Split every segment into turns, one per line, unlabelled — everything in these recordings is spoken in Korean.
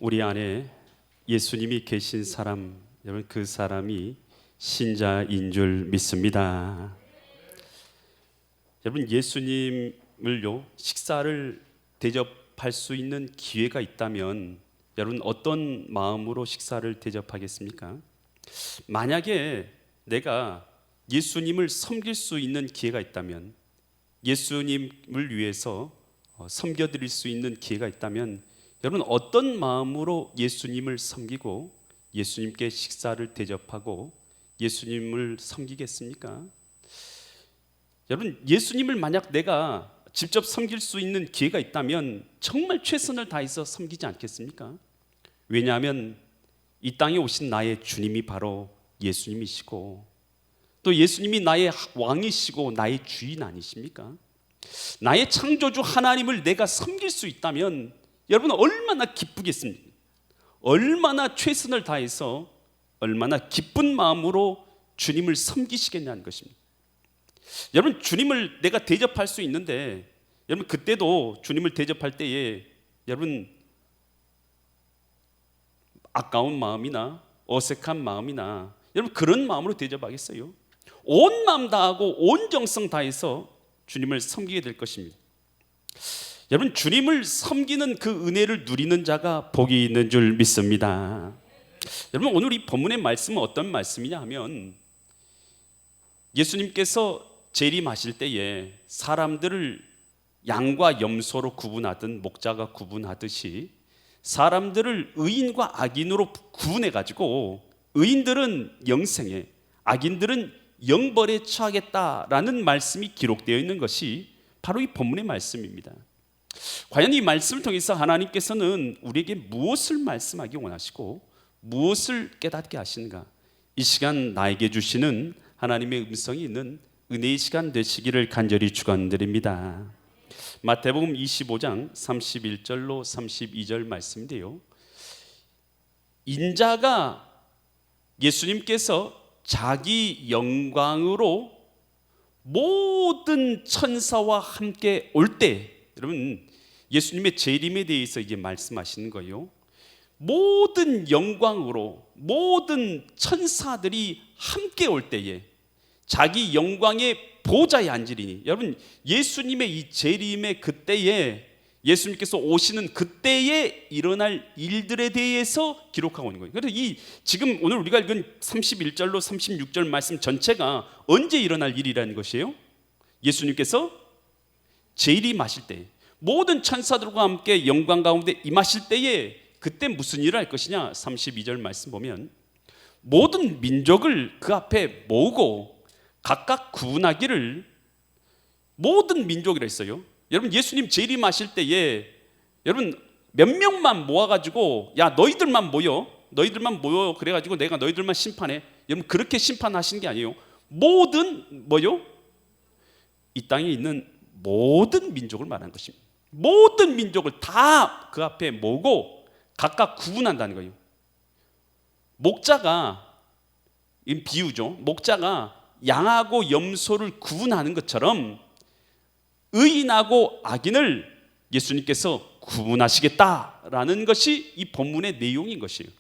우리 안에 예수님이 계신 사람, 여러분 그 사람이 신자인 줄 믿습니다. 여러분 예수님을요 식사를 대접할 수 있는 기회가 있다면 여러분 어떤 마음으로 식사를 대접하겠습니까? 만약에 내가 예수님을 섬길 수 있는 기회가 있다면, 예수님을 위해서 섬겨드릴 수 있는 기회가 있다면 여러분 어떤 마음으로 예수님을 섬기고 예수님께 식사를 대접하고 예수님을 섬기겠습니까? 여러분 예수님을 만약 내가 직접 섬길 수 있는 기회가 있다면 정말 최선을 다해서 섬기지 않겠습니까? 왜냐하면 이 땅에 오신 나의 주님이 바로 예수님이시고 또 예수님이 나의 왕이시고 나의 주인 아니십니까? 나의 창조주 하나님을 내가 섬길 수 있다면 여러분 얼마나 기쁘겠습니까? 얼마나 최선을 다해서 얼마나 기쁜 마음으로 주님을 섬기시겠냐는 것입니다. 여러분 주님을 내가 대접할 수 있는데 여러분 그때도 주님을 대접할 때에 여러분 아까운 마음이나 어색한 마음이나 여러분 그런 마음으로 대접하겠어요? 온 마음 다하고 온 정성 다해서 주님을 섬기게 될 것입니다. 여러분 주님을 섬기는 그 은혜를 누리는 자가 복이 있는 줄 믿습니다. 여러분 오늘 이 본문의 말씀은 어떤 말씀이냐 하면 예수님께서 재림하실 때에 사람들을 양과 염소로 구분하던 목자가 구분하듯이 사람들을 의인과 악인으로 구분해 가지고 의인들은 영생에 악인들은 영벌에 처하겠다라는 말씀이 기록되어 있는 것이 바로 이 본문의 말씀입니다. 과연 이 말씀을 통해서 하나님께서는 우리에게 무엇을 말씀하기 원하시고 무엇을 깨닫게 하시는가? 이 시간 나에게 주시는 하나님의 음성이 있는 은혜의 시간 되시기를 간절히 축원드립니다. 마태복음 25장 31절로 32절 말씀인데요, 인자가 예수님께서 자기 영광으로 모든 천사와 함께 올 때, 여러분 예수님의 재림에 대해서 이제 말씀하시는 거예요. 모든 영광으로 모든 천사들이 함께 올 때에 자기 영광의 보좌에 앉으리니, 여러분 예수님의 이 재림의 그때에 예수님께서 오시는 그때에 일어날 일들에 대해서 기록하고 있는 거예요. 그래서 이 지금 오늘 우리가 읽은 31절로 36절 말씀 전체가 언제 일어날 일이라는 것이에요? 예수님께서 재림하실 때 모든 천사들과 함께 영광 가운데 임하실 때에 그때 무슨 일을 할 것이냐? 32절 말씀 보면 모든 민족을 그 앞에 모으고 각각 구분하기를, 모든 민족이라 했어요. 여러분 예수님 재림하실 때에 여러분 몇 명만 모아가지고 야 너희들만 모여 그래가지고 내가 너희들만 심판해, 여러분 그렇게 심판하시는 게 아니에요. 모든 뭐요? 이 땅에 있는 모든 민족을 말하는 것입니다. 모든 민족을 다 그 앞에 모으고 각각 구분한다는 거예요. 목자가, 이 비유죠, 목자가 양하고 염소를 구분하는 것처럼 의인하고 악인을 예수님께서 구분하시겠다라는 것이 이 본문의 내용인 것이에요.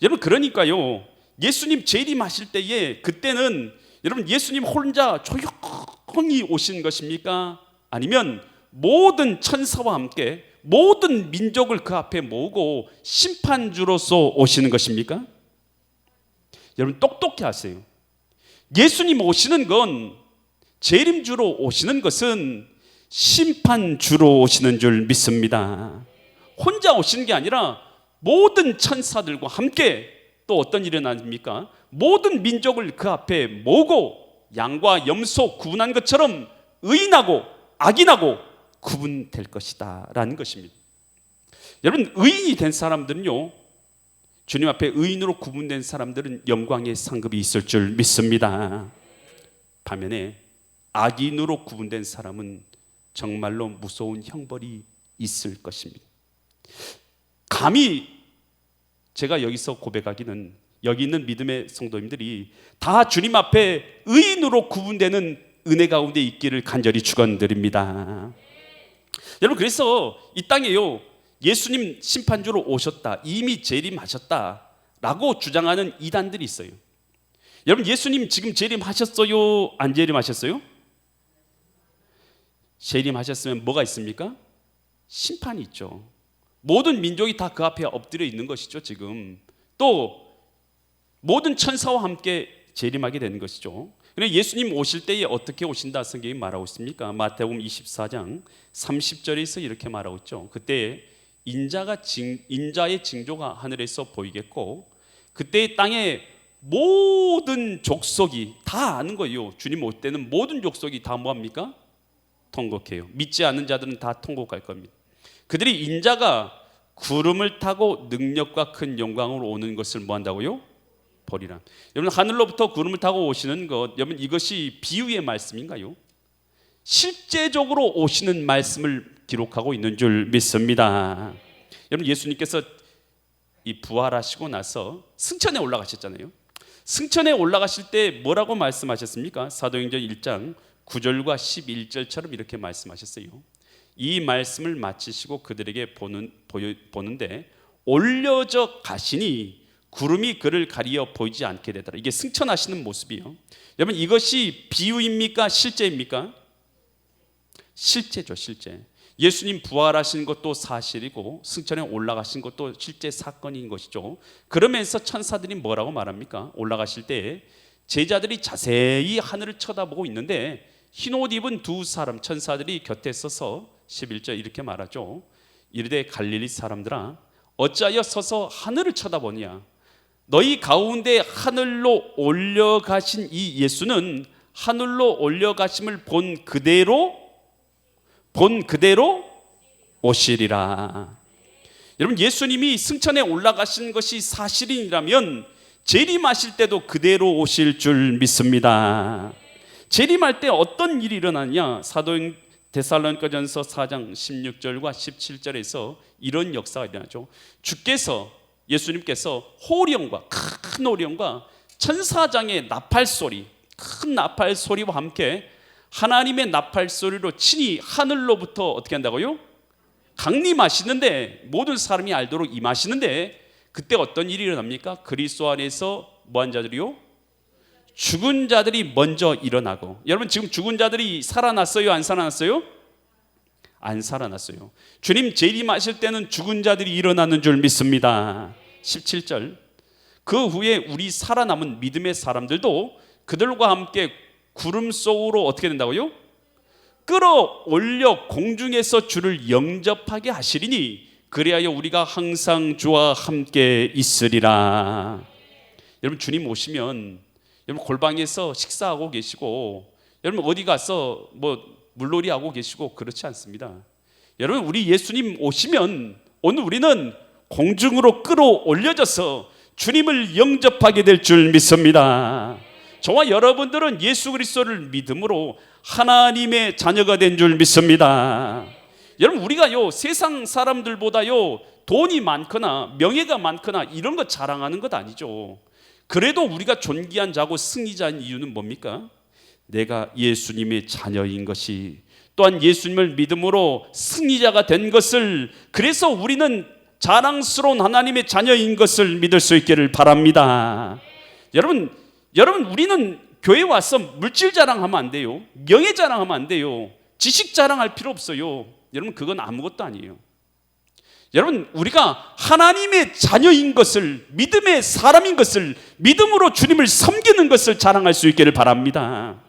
여러분 그러니까요 예수님 재림하실 때에 그때는 여러분 예수님 혼자 조용히 오신 것입니까? 아니면 모든 천사와 함께 모든 민족을 그 앞에 모으고 심판주로서 오시는 것입니까? 여러분 똑똑히 하세요. 예수님 오시는 건, 재림주로 오시는 것은 심판주로 오시는 줄 믿습니다. 혼자 오시는 게 아니라 모든 천사들과 함께 또 어떤 일이 일어납니까? 모든 민족을 그 앞에 모으고 양과 염소 구분한 것처럼 의인하고 악인하고 구분될 것이다 라는 것입니다. 여러분 의인이 된 사람들은요, 주님 앞에 의인으로 구분된 사람들은 영광의 상급이 있을 줄 믿습니다. 반면에 악인으로 구분된 사람은 정말로 무서운 형벌이 있을 것입니다. 감히 제가 여기서 고백하기는 여기 있는 믿음의 성도님들이 다 주님 앞에 의인으로 구분되는 은혜 가운데 있기를 간절히 축원드립니다. 여러분 그래서 이 땅에요 예수님 심판주로 오셨다, 이미 재림하셨다라고 주장하는 이단들이 있어요. 여러분, 예수님 지금 재림하셨어요? 안 재림하셨어요? 재림하셨으면 뭐가 있습니까? 심판이 있죠. 모든 민족이 다 그 앞에 엎드려 있는 것이죠. 지금 또 모든 천사와 함께 재림하게 되는 것이죠. 그런데 예수님 오실 때에 어떻게 오신다 성경이 말하고 있습니까? 마태복음 24장 30절에서 이렇게 말하고 있죠. 그때 인자의 징조가 하늘에서 보이겠고, 그때 땅에 모든 족속이 다 아는 거예요. 주님 올 때는 모든 족속이 다 뭐합니까? 통곡해요. 믿지 않는 자들은 다 통곡할 겁니다. 그들이 인자가 구름을 타고 능력과 큰 영광으로 오는 것을 뭐 한다고요? 보리라. 여러분, 하늘로부터 구름을 타고 오시는 것, 여러분 이것이 비유의 말씀인가요? 실제적으로 오시는 말씀을 기록하고 있는 줄 믿습니다. 여러분, 예수님께서 이 부활하시고 나서 승천에 올라가셨잖아요. 승천에 올라가실 때 뭐라고 말씀하셨습니까? 사도행전 1장 9절과 11절처럼 이렇게 말씀하셨어요. 이 말씀을 마치시고 그들에게 보는데 올려져 가시니 구름이 그를 가리어 보이지 않게 되더라. 이게 승천하시는 모습이에요. 여러분, 이것이 비유입니까? 실제입니까? 실제죠, 실제. 예수님 부활하신 것도 사실이고 승천에 올라가신 것도 실제 사건인 것이죠. 그러면서 천사들이 뭐라고 말합니까? 올라가실 때 제자들이 자세히 하늘을 쳐다보고 있는데 흰 옷 입은 두 사람 천사들이 곁에 서서 11절 이렇게 말하죠. 이르되 갈릴리 사람들아, 어찌하여 서서 하늘을 쳐다보냐? 너희 가운데 하늘로 올려가신 이 예수는 하늘로 올려가심을 본 그대로 오시리라. 여러분, 예수님이 승천에 올라가신 것이 사실이라면 재림하실 때도 그대로 오실 줄 믿습니다. 재림할 때 어떤 일이 일어나냐? 사도행 데살로니가전서 4장 16절과 17절에서 이런 역사가 일어나죠. 예수님께서 호령과 큰 호령과 천사장의 나팔 소리, 큰 나팔 소리와 함께 하나님의 나팔 소리로 친히 하늘로부터 어떻게 한다고요? 강림하시는데, 모든 사람이 알도록 임하시는데, 그때 어떤 일이 일어납니까? 그리스도 안에서 뭐한 자들이요? 죽은 자들이 먼저 일어나고. 여러분, 지금 죽은 자들이 살아났어요? 안 살아났어요? 안 살아났어요. 주님 재림하실 때는 죽은 자들이 일어나는 줄 믿습니다. 17절, 그 후에 우리 살아남은 믿음의 사람들도 그들과 함께 구름 속으로 어떻게 된다고요? 끌어올려 공중에서 주를 영접하게 하시리니 그리하여 우리가 항상 주와 함께 있으리라. 여러분, 주님 오시면 여러분 골방에서 식사하고 계시고, 여러분 어디 가서 물놀이 하고 계시고 그렇지 않습니다. 여러분, 우리 예수님 오시면 오늘 우리는 공중으로 끌어올려져서 주님을 영접하게 될 줄 믿습니다. 저와 여러분들은 예수 그리스도를 믿음으로 하나님의 자녀가 된 줄 믿습니다. 여러분, 우리가요 세상 사람들보다요 돈이 많거나 명예가 많거나 이런 거 자랑하는 것 아니죠. 그래도 우리가 존귀한 자고 승리자인 이유는 뭡니까? 내가 예수님의 자녀인 것이, 또한 예수님을 믿음으로 승리자가 된 것을, 그래서 우리는 자랑스러운 하나님의 자녀인 것을 믿을 수 있기를 바랍니다. 여러분, 우리는 교회 와서 물질 자랑하면 안 돼요. 명예 자랑하면 안 돼요. 지식 자랑할 필요 없어요. 여러분, 그건 아무것도 아니에요. 여러분, 우리가 하나님의 자녀인 것을, 믿음의 사람인 것을, 믿음으로 주님을 섬기는 것을 자랑할 수 있기를 바랍니다.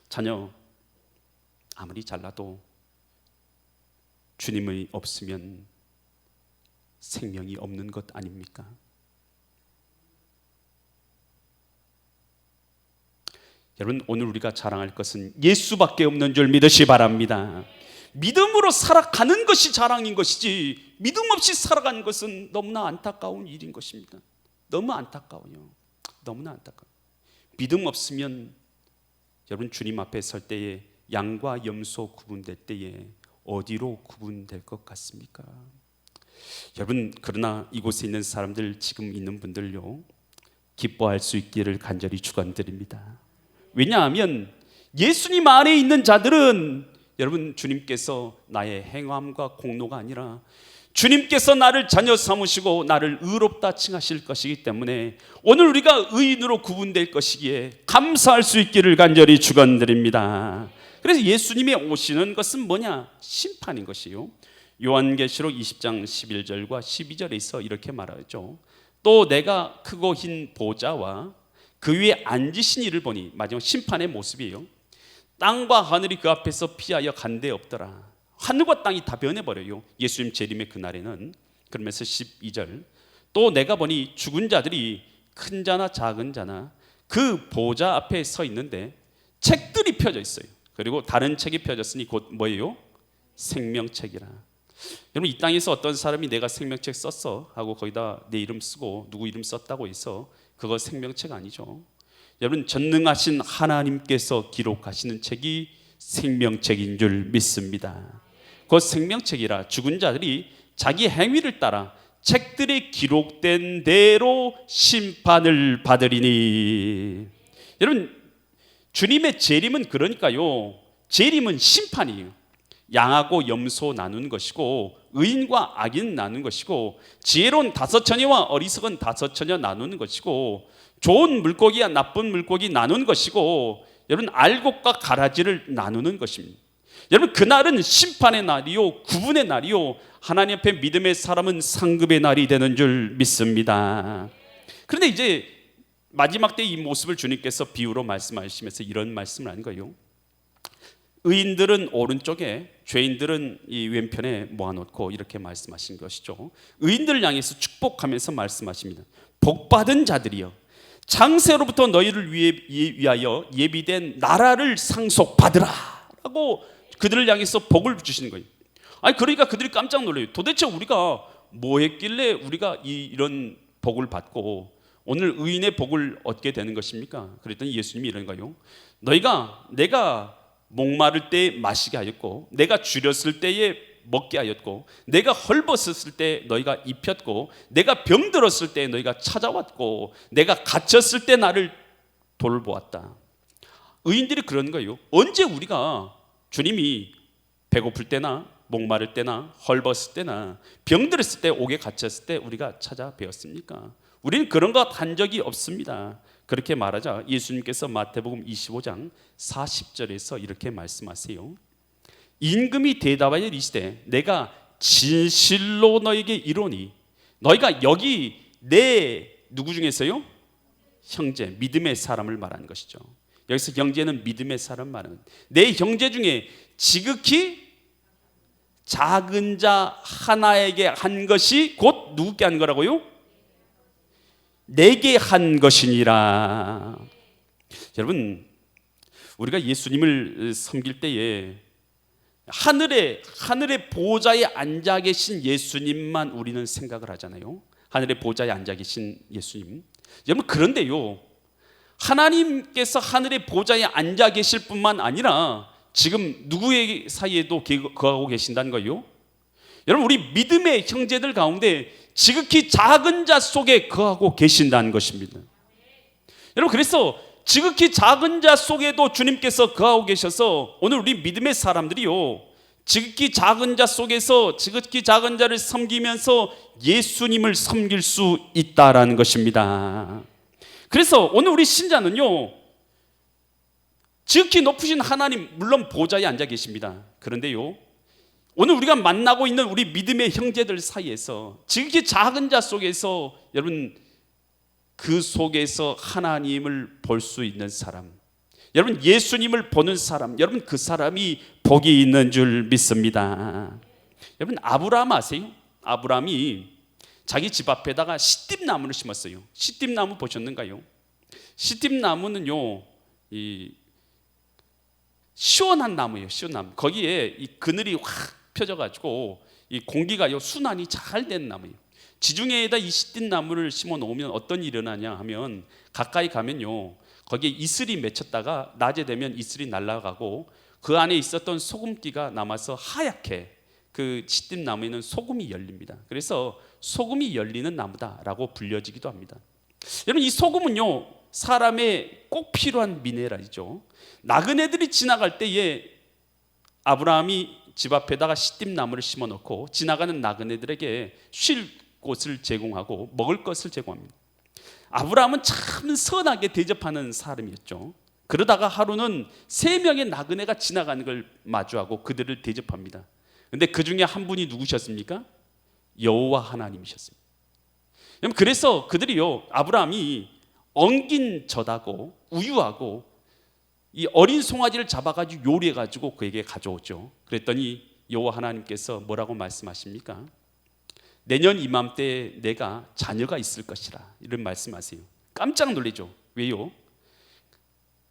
자녀, 아무리 잘나도 주님이 없으면 생명이 없는 것 아닙니까? 여러분, 오늘 우리가 자랑할 것은 예수밖에 없는 줄 믿으시 바랍니다. 믿음으로 살아가는 것이 자랑인 것이지, 믿음 없이 살아가는 것은 너무나 안타까운 일인 것입니다. 너무 안타까워요. 너무나 안타까워요. 믿음 없으면 여러분, 주님 앞에 설 때에 양과 염소 구분될 때에 어디로 구분될 것 같습니까? 여러분, 그러나 이곳에 있는 사람들, 지금 있는 분들요, 기뻐할 수 있기를 간절히 축원드립니다. 왜냐하면 예수님 안에 있는 자들은 여러분, 주님께서 나의 행함과 공로가 아니라 주님께서 나를 자녀 삼으시고 나를 의롭다 칭하실 것이기 때문에 오늘 우리가 의인으로 구분될 것이기에 감사할 수 있기를 간절히 축원드립니다. 그래서 예수님이 오시는 것은 뭐냐? 심판인 것이요. 요한계시록 20장 11절과 12절에서 이렇게 말하죠. 또 내가 크고 흰 보좌와 그 위에 앉으신 이를 보니, 마지막 심판의 모습이에요. 땅과 하늘이 그 앞에서 피하여 간데 없더라. 하늘과 땅이 다 변해버려요, 예수님 재림의 그날에는. 그러면서 12절, 또 내가 보니 죽은 자들이 큰 자나 작은 자나 그 보좌 앞에 서 있는데 책들이 펴져 있어요. 그리고 다른 책이 펴졌으니 곧 뭐예요? 생명책이라. 여러분, 이 땅에서 어떤 사람이 내가 생명책 썼어 하고 거기다 내 이름 쓰고 누구 이름 썼다고 해서 그거 생명책 아니죠. 여러분, 전능하신 하나님께서 기록하시는 책이 생명책인 줄 믿습니다. 그 생명책이라 죽은 자들이 자기 행위를 따라 책들이 기록된 대로 심판을 받으리니. 여러분, 주님의 재림은 그러니까요, 재림은 심판이에요. 양하고 염소 나눈 것이고 의인과 악인 나눈 것이고 지혜로운 다섯 처녀와 어리석은 다섯 처녀 나누는 것이고 좋은 물고기와 나쁜 물고기 나눈 것이고 여러분, 알곡과 가라지를 나누는 것입니다. 여러분, 그날은 심판의 날이요, 구분의 날이요, 하나님 앞에 믿음의 사람은 상급의 날이 되는 줄 믿습니다. 그런데 이제 마지막 때 이 모습을 주님께서 비유로 말씀하시면서 이런 말씀을 하는 거예요. 의인들은 오른쪽에, 죄인들은 이 왼편에 모아놓고 이렇게 말씀하신 것이죠. 의인들을 향해서 축복하면서 말씀하십니다. 복받은 자들이여, 장세로부터 너희를 위하여 예비된 나라를 상속받으라 라고 그들을 향해서 복을 주시는 거예요. 아니, 그러니까 그들이 깜짝 놀라요. 도대체 우리가 뭐 했길래 우리가 이런 복을 받고 오늘 의인의 복을 얻게 되는 것입니까? 그랬더니 예수님이 이런 거예요. 내가 목마를 때 마시게 하였고, 내가 줄였을 때에 먹게 하였고, 내가 헐벗었을 때 너희가 입혔고, 내가 병들었을 때 너희가 찾아왔고, 내가 갇혔을 때 나를 돌보았다. 의인들이 그런 거예요. 언제 우리가 주님이 배고플 때나 목마를 때나 헐벗을 때나 병들었을 때, 옥에 갇혔을 때 우리가 찾아뵈었습니까? 우리는 그런 것 한 적이 없습니다. 그렇게 말하자 예수님께서 마태복음 25장 40절에서 이렇게 말씀하세요. 임금이 대답하여 이르시되 내가 진실로 너에게 이르노니, 너희가 여기 내 누구 중에서요? 형제, 믿음의 사람을 말하는 것이죠. 여기서 형제는 믿음의 사람 말하는, 내 형제 중에 지극히 작은 자 하나에게 한 것이 곧 누구께 한 거라고요? 내게 한 것이니라. 여러분, 우리가 예수님을 섬길 때에 하늘의 보좌에 앉아 계신 예수님만 우리는 생각을 하잖아요. 하늘의 보좌에 앉아 계신 예수님. 여러분, 그런데요, 하나님께서 하늘의 보좌에 앉아 계실 뿐만 아니라 지금 누구의 사이에도 거하고 계신다는 거예요. 여러분, 우리 믿음의 형제들 가운데 지극히 작은 자 속에 거하고 계신다는 것입니다. 여러분, 그래서 지극히 작은 자 속에도 주님께서 거하고 계셔서 오늘 우리 믿음의 사람들이요, 지극히 작은 자 속에서 지극히 작은 자를 섬기면서 예수님을 섬길 수 있다라는 것입니다. 그래서 오늘 우리 신자는요, 지극히 높으신 하나님, 물론 보좌에 앉아 계십니다. 그런데요, 오늘 우리가 만나고 있는 우리 믿음의 형제들 사이에서 지극히 작은 자 속에서 여러분, 그 속에서 하나님을 볼 수 있는 사람, 여러분, 예수님을 보는 사람, 여러분, 그 사람이 복이 있는 줄 믿습니다. 여러분, 아브라함 아세요? 아브라함이 자기 집 앞에다가 시띠나무를 심었어요. 시띠나무 보셨는가요? 시띠나무는요, 이 시원한 나무예요. 시원한 나무. 거기에 이 그늘이 확 펴져가지고 이 공기가요 순환이 잘 되는 나무예요. 지중해에다 이 시띠나무를 심어 놓으면 어떤 일이 일어나냐 하면, 가까이 가면요, 거기에 이슬이 맺혔다가 낮에 되면 이슬이 날아가고 그 안에 있었던 소금기가 남아서 하얗게 그 시띠나무에는 소금이 열립니다. 그래서 소금이 열리는 나무다라고 불려지기도 합니다. 여러분, 이 소금은요, 사람의 꼭 필요한 미네랄이죠. 나그네들이 지나갈 때에 아브라함이 집 앞에다가 시띠나무를 심어 놓고 지나가는 나그네들에게 쉴 곳을 제공하고 먹을 것을 제공합니다. 아브라함은 참 선하게 대접하는 사람이었죠. 그러다가 하루는 3명의 나그네가 지나가는 걸 마주하고 그들을 대접합니다. 근데 그 중에 한 분이 누구셨습니까? 여호와 하나님이셨습니다. 그래서 그들이요, 아브라함이 엉긴 젖하고 우유하고 이 어린 송아지를 잡아가지고 요리해가지고 그에게 가져오죠. 그랬더니 여호와 하나님께서 뭐라고 말씀하십니까? 내년 이맘때에 내가 자녀가 있을 것이라, 이런 말씀하세요. 깜짝 놀라죠. 왜요?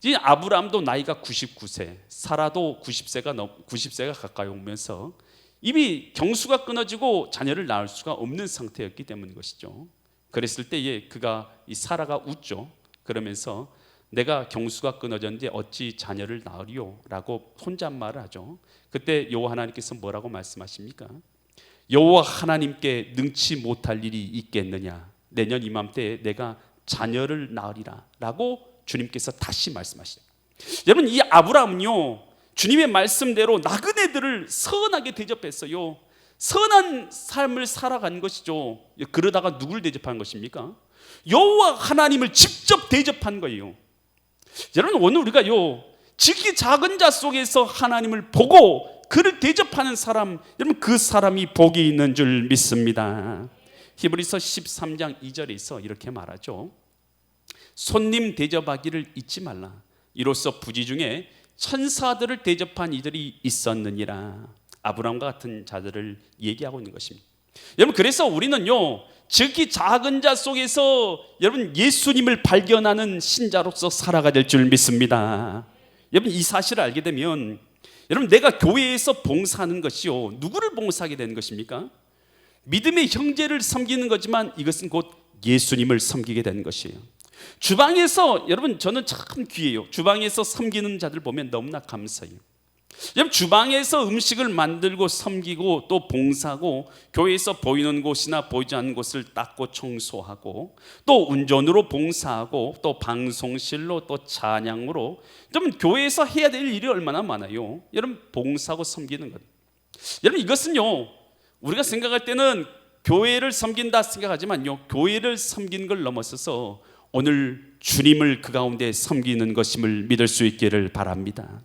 이 아브라함도 나이가 99세, 사라도 90세가 가까이 오면서 이미 경수가 끊어지고 자녀를 낳을 수가 없는 상태였기 때문인 것이죠. 그랬을 때에 그가, 이 사라가 웃죠. 그러면서 내가 경수가 끊어졌는데 어찌 자녀를 낳으리요? 라고 혼잣말을 하죠. 그때 여호와 하나님께서 뭐라고 말씀하십니까? 여호와 하나님께 능치 못할 일이 있겠느냐? 내년 이맘때에 내가 자녀를 낳으리라 라고 주님께서 다시 말씀하십니다. 여러분, 이 아브라함은요, 주님의 말씀대로 나그네들을 선하게 대접했어요. 선한 삶을 살아간 것이죠. 그러다가 누굴 대접한 것입니까? 여호와 하나님을 직접 대접한 거예요. 여러분, 오늘 우리가요, 지극히 작은 자 속에서 하나님을 보고 그를 대접하는 사람, 여러분, 그 사람이 복이 있는 줄 믿습니다. 히브리서 13장 2절에서 이렇게 말하죠. 손님 대접하기를 잊지 말라. 이로써 부지 중에 천사들을 대접한 이들이 있었느니라. 아브라함과 같은 자들을 얘기하고 있는 것입니다. 여러분, 그래서 우리는요, 지극히 작은 자 속에서 여러분 예수님을 발견하는 신자로서 살아가야 될 줄 믿습니다. 여러분, 이 사실을 알게 되면 여러분, 내가 교회에서 봉사하는 것이요, 누구를 봉사하게 되는 것입니까? 믿음의 형제를 섬기는 거지만 이것은 곧 예수님을 섬기게 되는 것이에요. 주방에서, 여러분, 저는 참 귀해요. 주방에서 섬기는 자들 보면 너무나 감사해요. 여러분, 주방에서 음식을 만들고 섬기고 또 봉사하고, 교회에서 보이는 곳이나 보이지 않는 곳을 닦고 청소하고, 또 운전으로 봉사하고, 또 방송실로, 또 찬양으로, 여러분, 교회에서 해야 될 일이 얼마나 많아요. 여러분, 봉사하고 섬기는 것, 여러분, 이것은요, 우리가 생각할 때는 교회를 섬긴다 생각하지만요, 교회를 섬기는 걸 넘어서서 오늘 주님을 그 가운데 섬기는 것임을 믿을 수 있기를 바랍니다.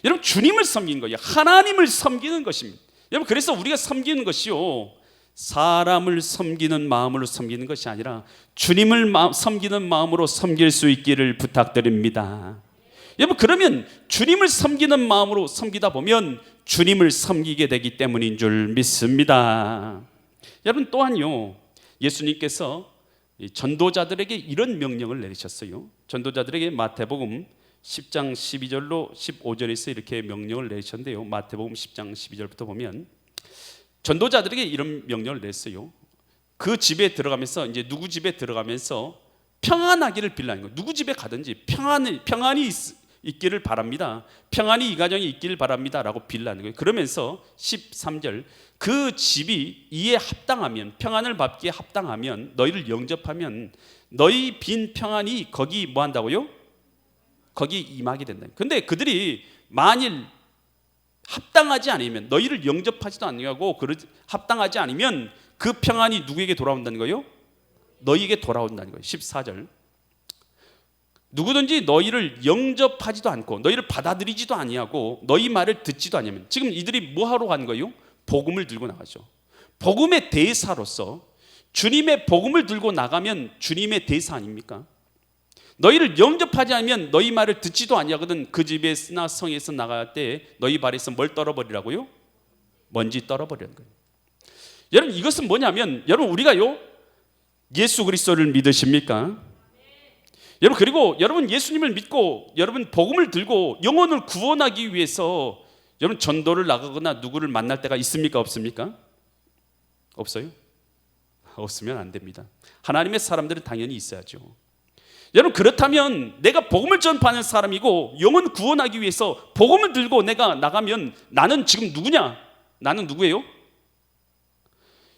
여러분, 주님을 섬기는 거예요. 하나님을 섬기는 것입니다. 여러분, 그래서 우리가 섬기는 것이요, 사람을 섬기는 마음으로 섬기는 것이 아니라 주님을 섬기는 마음으로 섬길 수 있기를 부탁드립니다. 여러분, 그러면 주님을 섬기는 마음으로 섬기다 보면 주님을 섬기게 되기 때문인 줄 믿습니다. 여러분, 또한요, 예수님께서 전도자들에게 이런 명령을 내리셨어요. 전도자들에게 마태복음 10장 12절로 15절에서 이렇게 명령을 내리셨는데요, 마태복음 10장 12절부터 보면 전도자들에게 이런 명령을 냈어요. 그 집에 들어가면서, 이제 누구 집에 들어가면서 평안하기를 빌라는 거예요. 누구 집에 가든지 평안이 있기를 바랍니다. 평안이 이 가정에 있기를 바랍니다 라고 빌라는 거예요. 그러면서 13절, 그 집이 이에 합당하면, 평안을 받기에 합당하면, 너희를 영접하면 너희 빈 평안이 거기 뭐 한다고요? 거기 임하게 된다. 근데 그들이 만일 합당하지 않으면, 너희를 영접하지도 않냐고 합당하지 않으면 그 평안이 누구에게 돌아온다는 거예요? 너희에게 돌아온다는 거예요. 14절, 누구든지 너희를 영접하지도 않고 너희를 받아들이지도 아니하고 너희 말을 듣지도 않으면, 지금 이들이 뭐 하러 간 거예요? 복음을 들고 나가죠. 복음의 대사로서 주님의 복음을 들고 나가면 주님의 대사 아닙니까? 너희를 영접하지 않으면 너희 말을 듣지도 아니하거든 그 집에나 성에서 나갈 때 너희 발에서 뭘 떨어버리라고요? 먼지 떨어버리는 거예요. 여러분, 이것은 뭐냐면, 여러분, 우리가요, 예수 그리스도를 믿으십니까? 여러분, 그리고 여러분 예수님을 믿고 여러분 복음을 들고 영혼을 구원하기 위해서 여러분 전도를 나가거나 누구를 만날 때가 있습니까? 없습니까? 없어요? 없으면 안 됩니다. 하나님의 사람들은 당연히 있어야죠. 여러분, 그렇다면 내가 복음을 전파하는 사람이고 영혼 구원하기 위해서 복음을 들고 내가 나가면 나는 지금 누구냐? 나는 누구예요?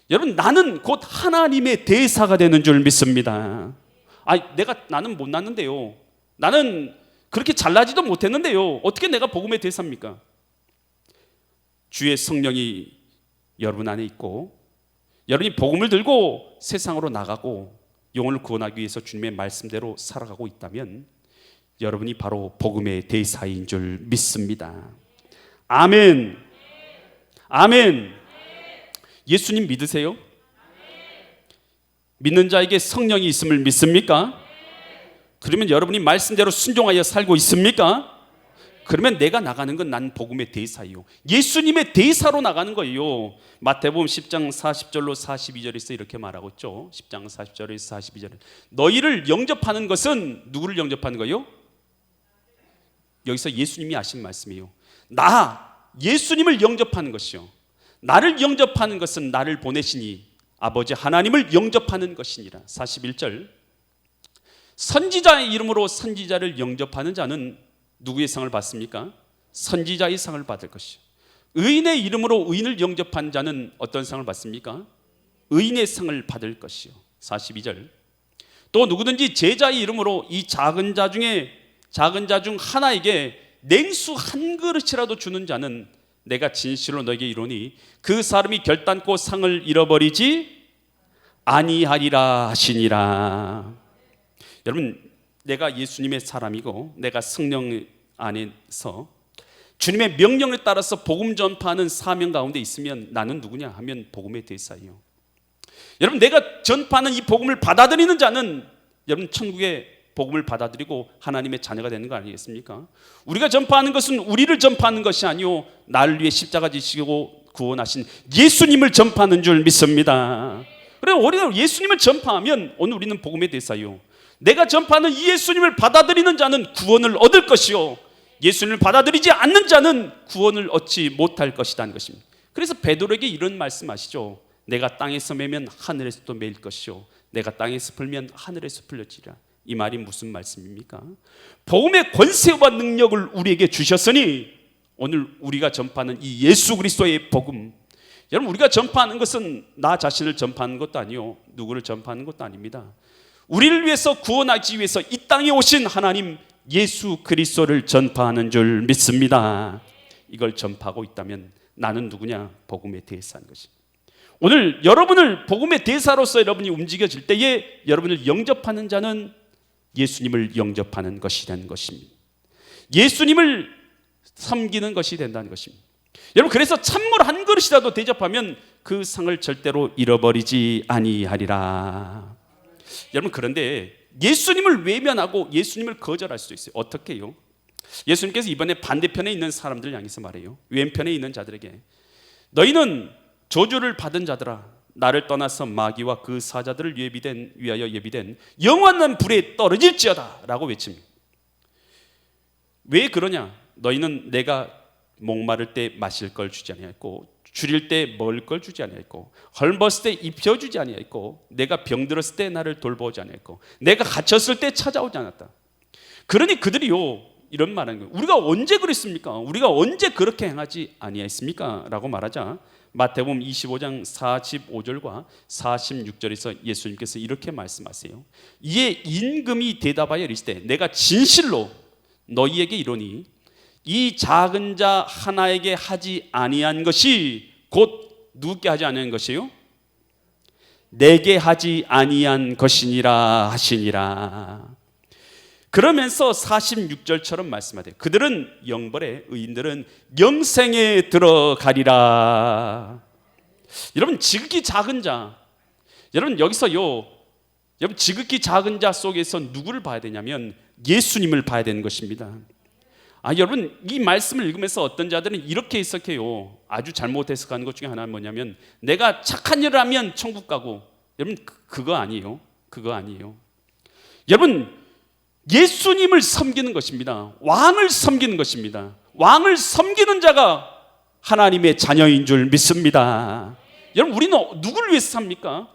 여러분, 나는 곧 하나님의 대사가 되는 줄 믿습니다. 나는 못 났는데요, 나는 그렇게 잘나지도 못했는데요, 어떻게 내가 복음의 대사입니까? 주의 성령이 여러분 안에 있고 여러분이 복음을 들고 세상으로 나가고 영혼을 구원하기 위해서 주님의 말씀대로 살아가고 있다면 여러분이 바로 복음의 대사인 줄 믿습니다. 아멘. 아멘. 예수님 믿으세요? 믿는 자에게 성령이 있음을 믿습니까? 그러면 여러분이 말씀대로 순종하여 살고 있습니까? 그러면 내가 나가는 건 난 복음의 대사예요. 예수님의 대사로 나가는 거예요. 마태복음 10장 40절로 42절에서 이렇게 말하고 있죠. 10장 40절에서 42절에 너희를 영접하는 것은 누구를 영접하는 거예요? 여기서 예수님이 하신 말씀이에요. 나 예수님을 영접하는 것이요. 나를 영접하는 것은 나를 보내시니 아버지 하나님을 영접하는 것이니라. 41절 선지자의 이름으로 선지자를 영접하는 자는 누구의 상을 받습니까? 선지자의 상을 받을 것이요. 의인의 이름으로 의인을 영접한 자는 어떤 상을 받습니까? 의인의 상을 받을 것이요. 42절 또 누구든지 제자의 이름으로 이 작은 자 중 하나에게 냉수 한 그릇이라도 주는 자는 내가 진실로 너에게 이르노니 그 사람이 결단코 상을 잃어버리지 아니하리라 하시니라. 여러분 내가 예수님의 사람이고 내가 성령 안에서 주님의 명령을 따라서 복음 전파하는 사명 가운데 있으면 나는 누구냐 하면 복음의 대사예요. 여러분 내가 전파하는 이 복음을 받아들이는 자는 여러분 천국의 복음을 받아들이고 하나님의 자녀가 되는 거 아니겠습니까? 우리가 전파하는 것은 우리를 전파하는 것이 아니요 나를 위해 십자가 지시고 구원하신 예수님을 전파하는 줄 믿습니다. 그래서 우리가 예수님을 전파하면 오늘 우리는 복음의 대사요. 내가 전파하는 이 예수님을 받아들이는 자는 구원을 얻을 것이요 예수님을 받아들이지 않는 자는 구원을 얻지 못할 것이라는 것입니다. 그래서 베드로에게 이런 말씀하시죠. 내가 땅에서 매면 하늘에서도 매일 것이요 내가 땅에서 풀면 하늘에서 풀려지리라. 이 말이 무슨 말씀입니까? 복음의 권세와 능력을 우리에게 주셨으니 오늘 우리가 전파하는 이 예수 그리스도의 복음, 여러분 우리가 전파하는 것은 나 자신을 전파하는 것도 아니요 누구를 전파하는 것도 아닙니다. 우리를 위해서 구원하기 위해서 이 땅에 오신 하나님 예수 그리스도를 전파하는 줄 믿습니다. 이걸 전파하고 있다면 나는 누구냐? 복음의 대사인 것입니다. 오늘 여러분을 복음의 대사로서 여러분이 움직여질 때에 여러분을 영접하는 자는 예수님을 영접하는 것이라는 것입니다. 예수님을 섬기는 것이 된다는 것입니다. 여러분 그래서 찬물 한 그릇이라도 대접하면 그 상을 절대로 잃어버리지 아니하리라. 여러분 그런데 예수님을 외면하고 예수님을 거절할 수도 있어요. 어떻게 해요? 예수님께서 이번에 반대편에 있는 사람들 향해서 말해요. 왼편에 있는 자들에게 너희는 저주를 받은 자들아 나를 떠나서 마귀와 그 사자들을 위하여 예비된 영원한 불에 떨어질지어다 라고 외칩니다. 왜 그러냐? 너희는 내가 목마를 때 마실 걸 주지 아니하였고 줄일 때 먹을 걸 주지 아니하였고 헐벗을 때 입혀주지 아니하였고 내가 병들었을 때 나를 돌보지 아니하였고 내가 갇혔을 때 찾아오지 않았다. 그러니 그들이요 이런 말하는 거예요. 우리가 언제 그랬습니까? 우리가 언제 그렇게 행하지 아니하였습니까? 라고 말하자 마태복음 25장 45절과 46절에서 예수님께서 이렇게 말씀하세요. 이에 임금이 대답하여 이르시되 내가 진실로 너희에게 이르노니 이 작은 자 하나에게 하지 아니한 것이 곧 누구께 하지 아니한 것이요? 내게 하지 아니한 것이니라 하시니라. 그러면서 46절처럼 말씀하대요. 그들은 영벌에 의인들은 영생에 들어가리라. 여러분 지극히 작은 자, 여러분 여기서요 여러분 지극히 작은 자 속에서 누구를 봐야 되냐면 예수님을 봐야 되는 것입니다. 여러분 이 말씀을 읽으면서 어떤 자들은 이렇게 해석해요. 아주 잘못 해석하는 것 중에 하나는 뭐냐면 내가 착한 일을 하면 천국 가고, 여러분 그거 아니에요. 그거 아니에요. 여러분 예수님을 섬기는 것입니다. 왕을 섬기는 것입니다. 왕을 섬기는 자가 하나님의 자녀인 줄 믿습니다. 여러분 우리는 누구를 위해서 삽니까?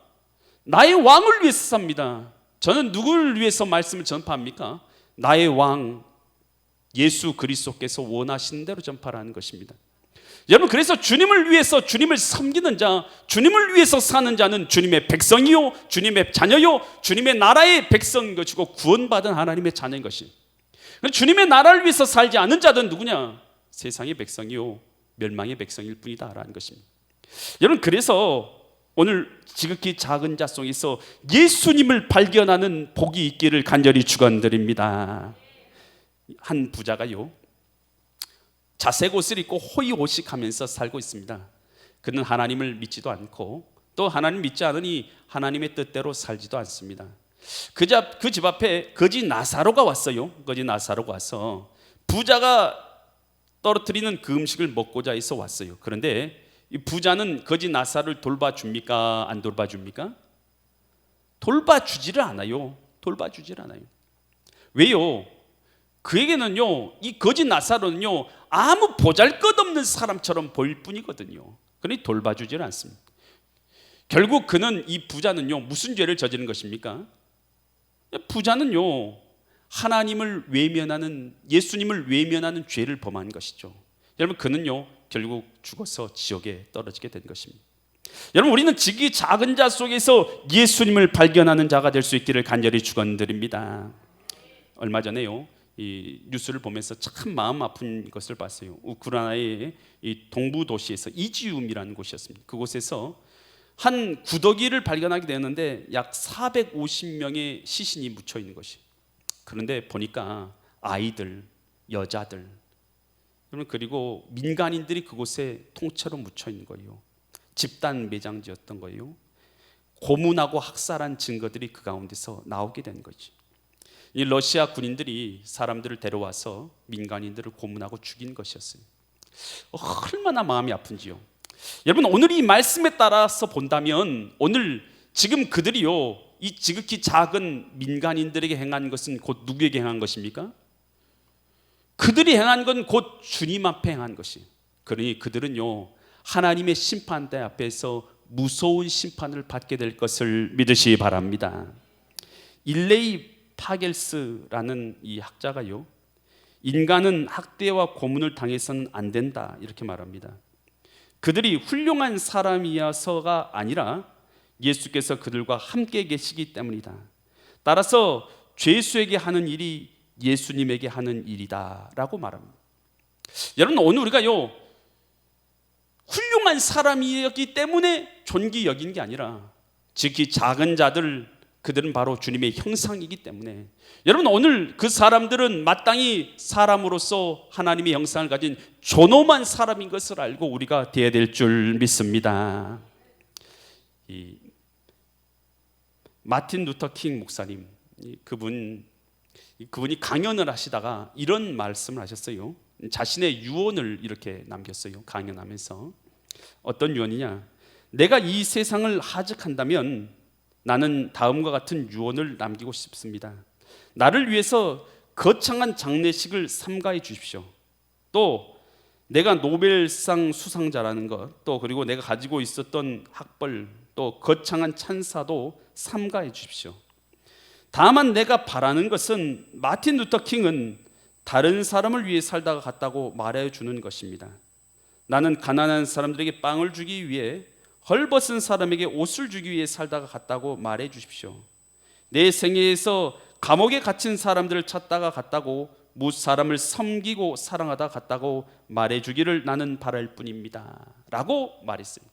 나의 왕을 위해서 삽니다. 저는 누구를 위해서 말씀을 전파합니까? 나의 왕 예수 그리스도께서 원하시는 대로 전파하는 것입니다. 여러분 그래서 주님을 위해서 주님을 섬기는 자, 주님을 위해서 사는 자는 주님의 백성이요 주님의 자녀요 주님의 나라의 백성인 것이고 구원받은 하나님의 자녀인 것이. 주님의 나라를 위해서 살지 않는 자들은 누구냐? 세상의 백성이요 멸망의 백성일 뿐이다라는 것입니다. 여러분, 그래서 오늘 지극히 작은 자 속에서 예수님을 발견하는 복이 있기를 간절히 축원드립니다. 한 부자가요, 자색 옷을 입고 호의호식하면서 살고 있습니다. 그는 하나님을 믿지도 않고 또 하나님 믿지 않으니 하나님의 뜻대로 살지도 않습니다. 그 집 앞에 거지 나사로가 왔어요. 거지 나사로가 와서 부자가 떨어뜨리는 그 음식을 먹고자 해서 왔어요. 그런데 이 부자는 거지 나사로를 돌봐줍니까? 안 돌봐줍니까? 돌봐주지를 않아요. 돌봐주지를 않아요. 왜요? 그에게는요, 이 거지 나사로는요, 아무 보잘것없는 사람처럼 보일 뿐이거든요. 그러니 돌봐주지를 않습니다. 결국 그는, 이 부자는요, 무슨 죄를 저지른 것입니까? 부자는요, 하나님을 외면하는, 예수님을 외면하는 죄를 범한 것이죠. 여러분, 그는요 결국 죽어서 지옥에 떨어지게 된 것입니다. 여러분, 우리는 지극히 작은 자 속에서 예수님을 발견하는 자가 될 수 있기를 간절히 축원드립니다. 얼마 전에요, 이 뉴스를 보면서 참 마음 아픈 것을 봤어요. 우크라이나의 이 동부 도시에서 이지움이라는 곳이었습니다. 그곳에서 한 구더기를 발견하게 되었는데 약 450명의 시신이 묻혀 있는 것이. 그런데 보니까 아이들, 여자들, 그리고 민간인들이 그곳에 통째로 묻혀 있는 거예요. 집단 매장지였던 거예요. 고문하고 학살한 증거들이 그 가운데서 나오게 된 거지. 이 러시아 군인들이 사람들을 데려와서 민간인들을 고문하고 죽인 것이었어요. 얼마나 마음이 아픈지요. 여러분, 오늘 이 말씀에 따라서 본다면 오늘 지금 그들이요, 이 지극히 작은 민간인들에게 행한 것은 곧 누구에게 행한 것입니까? 그들이 행한 건 곧 주님 앞에 행한 것이. 그러니 그들은요, 하나님의 심판대 앞에서 무서운 심판을 받게 될 것을 믿으시기 바랍니다. 일레이 파겔스라는 이 학자가요, 인간은 학대와 고문을 당해서는 안 된다 이렇게 말합니다. 그들이 훌륭한 사람이어서가 아니라 예수께서 그들과 함께 계시기 때문이다. 따라서 죄수에게 하는 일이 예수님에게 하는 일이다 라고 말합니다. 여러분, 오늘 우리가요, 훌륭한 사람이었기 때문에 존귀 여긴 게 아니라 지극히 작은 자들, 그들은 바로 주님의 형상이기 때문에, 여러분, 오늘 그 사람들은 마땅히 사람으로서 하나님의 형상을 가진 존엄한 사람인 것을 알고 우리가 되어야 될 줄 믿습니다. 이 마틴 루터 킹 목사님, 그분이 강연을 하시다가 이런 말씀을 하셨어요. 자신의 유언을 이렇게 남겼어요. 강연하면서. 어떤 유언이냐? 내가 이 세상을 하직한다면 나는 다음과 같은 유언을 남기고 싶습니다. 나를 위해서 거창한 장례식을 삼가해 주십시오. 또 내가 노벨상 수상자라는 것, 또 그리고 내가 가지고 있었던 학벌, 또 거창한 찬사도 삼가해 주십시오. 다만 내가 바라는 것은 마틴 루터 킹은 다른 사람을 위해 살다가 갔다고 말해 주는 것입니다. 나는 가난한 사람들에게 빵을 주기 위해, 헐벗은 사람에게 옷을 주기 위해 살다가 갔다고 말해 주십시오. 내 생애에서 감옥에 갇힌 사람들을 찾다가 갔다고, 무사람을 섬기고 사랑하다 갔다고 말해 주기를 나는 바랄 뿐입니다 라고 말했어요.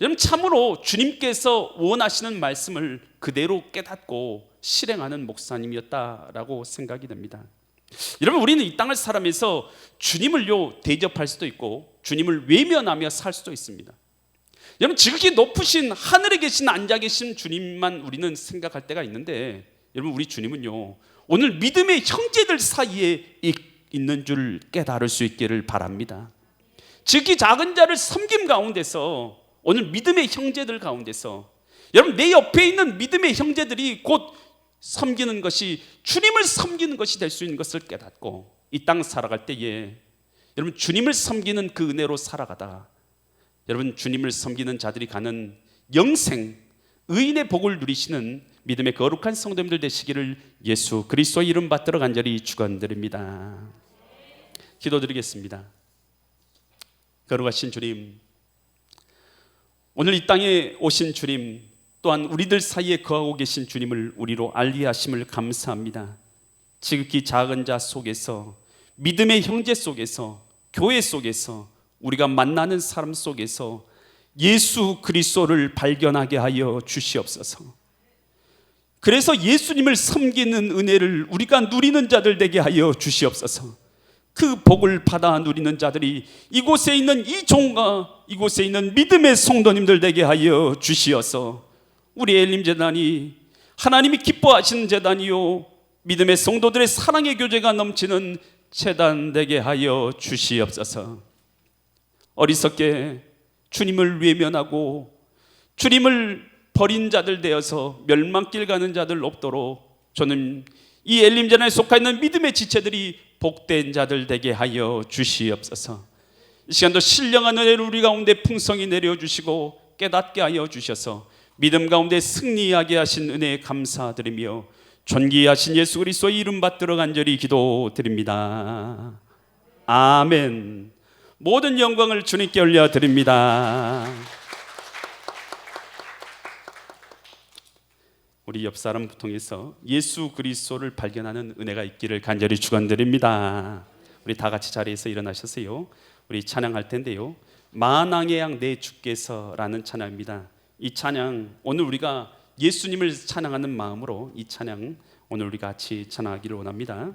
여러분, 참으로 주님께서 원하시는 말씀을 그대로 깨닫고 실행하는 목사님이었다라고 생각이 됩니다. 여러분, 우리는 이 땅을 살아면서 주님을요 대접할 수도 있고 주님을 외면하며 살 수도 있습니다. 여러분, 지극히 높으신 하늘에 계신 앉아 계신 주님만 우리는 생각할 때가 있는데, 여러분, 우리 주님은요 오늘 믿음의 형제들 사이에 있는 줄 깨달을 수 있기를 바랍니다. 지극히 작은 자를 섬김 가운데서, 오늘 믿음의 형제들 가운데서, 여러분, 내 옆에 있는 믿음의 형제들이 곧 섬기는 것이, 주님을 섬기는 것이 될 수 있는 것을 깨닫고 이 땅 살아갈 때에 여러분, 주님을 섬기는 그 은혜로 살아가다가 여러분, 주님을 섬기는 자들이 가는 영생, 의인의 복을 누리시는 믿음의 거룩한 성도님들 되시기를 예수 그리스도의 이름 받들어 간절히 축원드립니다. 기도드리겠습니다. 거룩하신 주님, 오늘 이 땅에 오신 주님, 또한 우리들 사이에 거하고 계신 주님을 우리로 알게 하심을 감사합니다. 지극히 작은 자 속에서, 믿음의 형제 속에서, 교회 속에서, 우리가 만나는 사람 속에서 예수 그리스도를 발견하게 하여 주시옵소서. 그래서 예수님을 섬기는 은혜를 우리가 누리는 자들 되게 하여 주시옵소서. 그 복을 받아 누리는 자들이 이곳에 있는 이 종과 이곳에 있는 믿음의 성도님들 되게 하여 주시어서 우리 엘림재단이 하나님이 기뻐하시는 재단이요 믿음의 성도들의 사랑의 교제가 넘치는 재단 되게 하여 주시옵소서. 어리석게 주님을 외면하고 주님을 버린 자들 되어서 멸망길 가는 자들 없도록 저는 이 엘림재단에 속하 있는 믿음의 지체들이 복된 자들 되게 하여 주시옵소서. 이 시간도 신령한 은혜를 우리 가운데 풍성히 내려주시고 깨닫게 하여 주셔서 믿음 가운데 승리하게 하신 은혜에 감사드리며 존귀하신 예수 그리스도의 이름 받들어 간절히 기도드립니다. 아멘. 모든 영광을 주님께 올려드립니다. 우리 옆 사람 통해서 예수 그리스도를 발견하는 은혜가 있기를 간절히 축원드립니다. 우리 다 같이 자리에서 일어나셔서요, 우리 찬양할 텐데요, 만왕의 양 내 주께서라는 찬양입니다. 이 찬양 오늘 우리가 예수님을 찬양하는 마음으로 이 찬양 오늘 우리 같이 찬양하기를 원합니다.